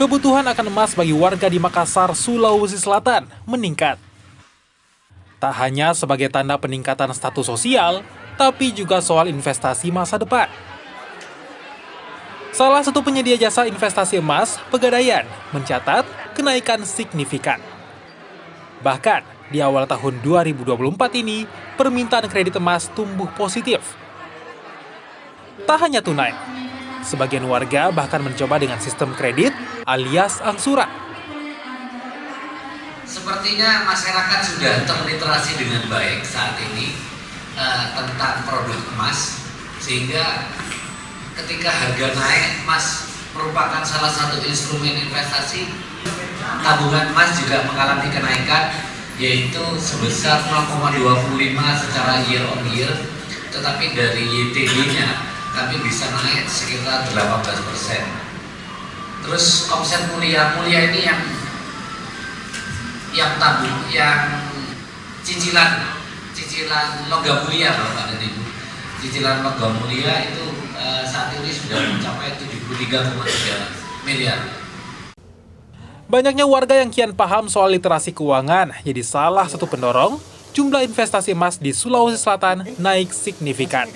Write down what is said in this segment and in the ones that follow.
kebutuhan akan emas bagi warga di Makassar, Sulawesi Selatan meningkat. Tak hanya sebagai tanda peningkatan status sosial, tapi juga soal investasi masa depan. Salah satu penyedia jasa investasi emas, Pegadaian, mencatat kenaikan signifikan. Bahkan, di awal tahun 2024 ini, permintaan kredit emas tumbuh positif. Tak hanya tunai, sebagian warga bahkan mencoba dengan sistem kredit alias angsuran. Sepertinya masyarakat sudah terliterasi dengan baik saat ini tentang produk emas, sehingga ketika harga naik, emas merupakan salah satu instrumen investasi. Tabungan emas juga mengalami kenaikan, yaitu sebesar 0,25 secara year on year, tetapi dari YTD-nya kami bisa naik sekitar 18%. Terus omset mulia ini yang tabung, yang cicilan logam mulia, Bapak dan Ibu. Cicilan logam mulia itu saat ini sudah mencapai 73,3 miliar. Banyaknya warga yang kian paham soal literasi keuangan jadi salah satu pendorong jumlah investasi emas di Sulawesi Selatan naik signifikan.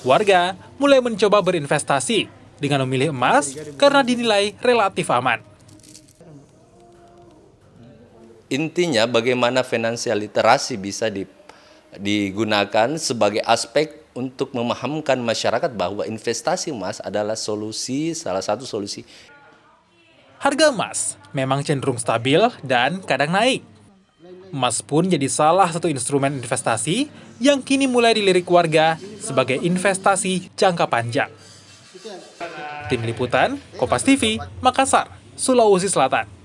Warga mulai mencoba berinvestasi dengan memilih emas karena dinilai relatif aman. Intinya bagaimana finansial literasi bisa digunakan sebagai aspek untuk memahamkan masyarakat bahwa investasi emas adalah salah satu solusi. Harga emas memang cenderung stabil dan kadang naik. Emas pun jadi salah satu instrumen investasi yang kini mulai dilirik warga sebagai investasi jangka panjang. Tim Liputan, Kompas TV, Makassar, Sulawesi Selatan.